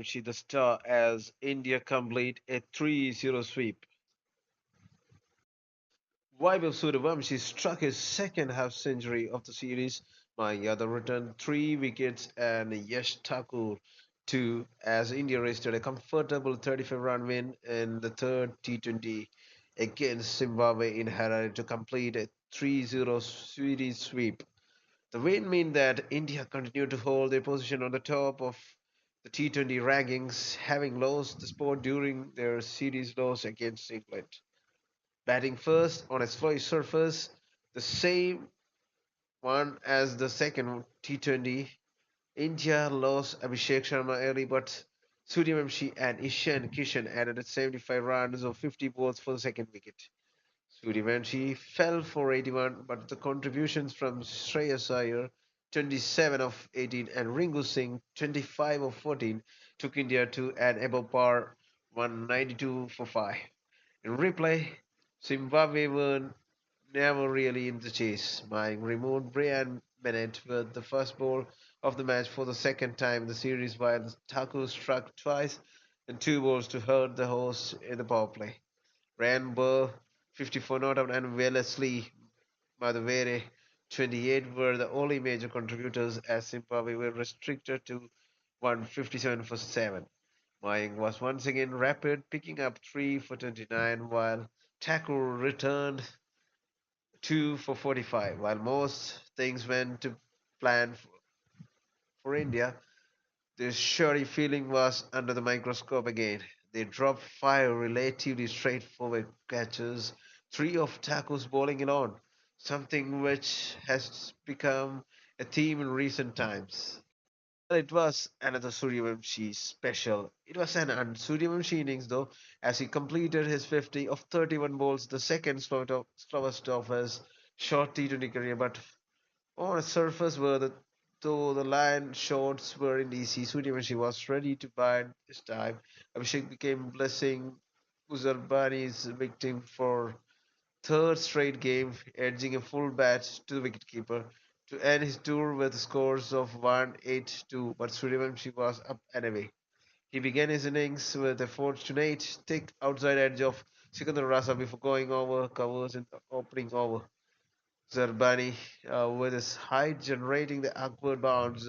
She the star as India complete a 3-0 sweep. Vaibhav Suryavanshi struck his second half century of the series. Mayada returned 3 wickets and Yash Thakur 2 as India registered a comfortable 35-run win in the third T20 against Zimbabwe in Harare to complete a 3-0 series sweep. The win meant that India continued to hold their position on the top of the T20 rankings, having lost the spot during their series loss against England. Batting first on a slow surface, the same one as the second T20, India lost Abhishek Sharma early, but Suryavamshi and Ishan Kishan added 75 runs or 50 balls for the second wicket. Suryavanshi fell for 81, but the contributions from Shreyas Iyer, 27 of 18, and Ringu Singh, 25 of 14, took India to an above par 192 for 5. In replay, Zimbabwe were never really in the chase, buying removed Brian Bennett with the first ball of the match for the second time in the series, while Thakur struck twice and 2 balls to hurt the hosts in the power play. Ryan Burr, 54 not out, and Wellesley Madhuvere, 28 were the only major contributors as Zimbabwe were restricted to 157 for 7. Mayank was once again rapid, picking up 3 for 29, while Thakur returned 2 for 45. While most things went to plan for India, the shoddy feeling was under the microscope again. They dropped 5 relatively straightforward catches, 3 of Thakur's bowling alone, something which has become a theme in recent times. Well, it was another Suryavamshi special. It was an Suryavamshi innings though, as he completed his 50 of 31 balls, the second slowest of his short T20 career. But on a surface where though the line shots were easy, Suryavamshi was ready to bide his time. Abhishek became blessing Uzarbani's victim for third straight game, edging a full bat to the wicketkeeper to end his tour with scores of 1-8-2, but Suryavanshi was up and away. He began his innings with a fortunate thick outside edge of Sikandar Rasa before going over covers in the opening over. Zerbani, with his height generating the awkward bounce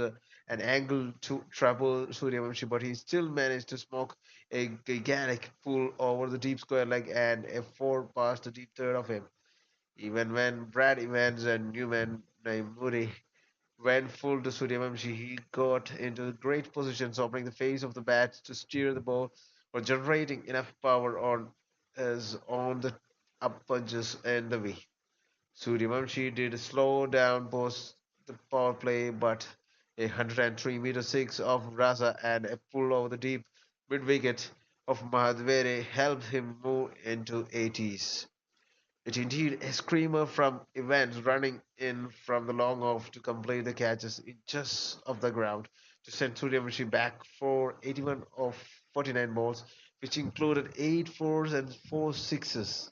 and angle to trouble Suryavanshi, but he still managed to smoke a gigantic pull over the deep square leg and a four past the deep third of him. Even when Brad Evans and Newman Naimuri went full to Suryavamshi, he got into great positions, opening the face of the bat to steer the ball or generating enough power on the up punches and the V. Suryavamshi did slow down post the power play, but a 103-meter six of Raza and a pull over the deep mid wicket of Mahadvere helped him move into 80s. It indeed a screamer from Evans running in from the long off to complete the catches inches of the ground to send Suryavamshi back for 81 of 49 balls, which included 8 fours and 4 sixes.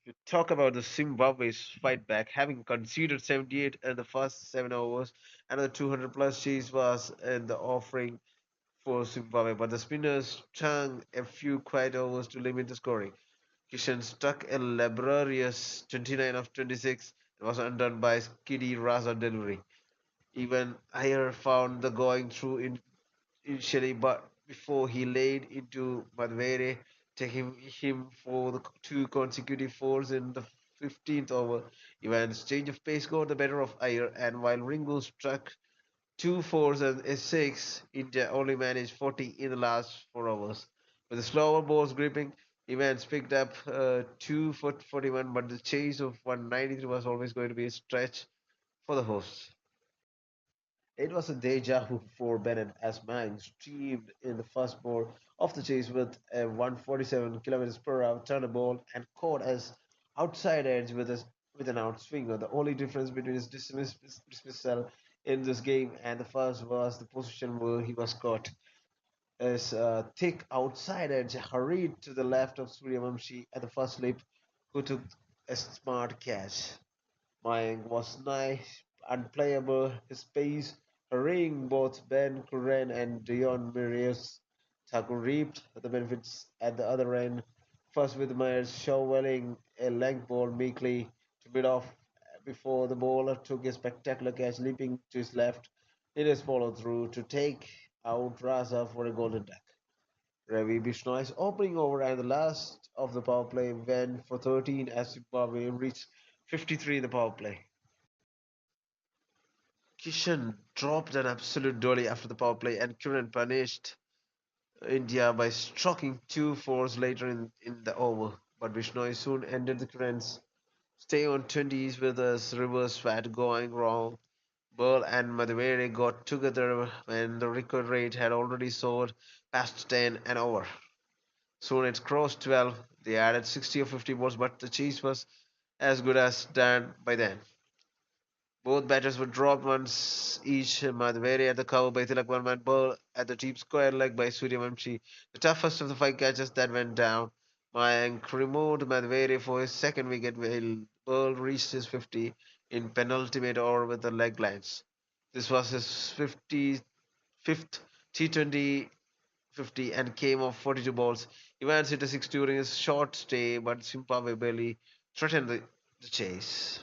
You talk about the Zimbabwe's fight back, having conceded 78 in the first 7 overs, another 200 plus chase was in the offering for Zimbabwe, but the spinners strung a few quiet overs to limit the scoring. Kishan struck a laborious 29 of 26 and was undone by Skiddy Raza delivery. Even Iyer found the going through initially, but before he laid into Madvere, taking him for the 2 consecutive fours in the 15th over. Evans' change of pace got the better of Iyer, and while Ringo struck 2 fours and a six, India only managed 40 in the last 4 overs. With the slower balls gripping, Evans picked up 2 for 41, but the chase of 193 was always going to be a stretch for the hosts. It was a deja vu for Bennett as Manning streamed in the first ball of the chase with a 147 kilometers per hour turn ball and caught as outside edge with an outswinger. The only difference between his dismissal in this game and the first was the position where he was caught. His thick outside edge hurried to the left of Suryavamshi at the first slip, who took a smart catch. Mayank was nice, unplayable. His pace hurrying both Ben Curran and Dion Marius. Thakur reaped the benefits at the other end, first with Myers shoveling a length ball meekly to bid off before the bowler took a spectacular catch, leaping to his left in his follow through to take out Raza for a golden duck. Ravi Bishnoi opening over and the last of the power play went for 13 as Zimbabwe reached 53 in the power play. Kishan dropped an absolute dolly after the power play and Kiran punished India by striking two fours later in the over. But Bishnoi soon ended the Kiran's stay on 20s with a reverse swat going wrong. Burl and Madhuveri got together when the record rate had already soared past 10 and over. Soon it crossed 12. They added 60 or 50 balls, but the chase was as good as done by then. Both batters were dropped once each. Madhveri at the cover by Tilak Verma and Burl at the deep square leg by Suryavamshi. The toughest of the five catches that went down. Mayank removed Madhveri for his second wicket while Burl reached his 50 in penultimate over with the leg lines. This was his 55th T20 50 and came off 42 balls. Evans hit a 6 during his short stay, but Zimbabwe barely threatened the chase.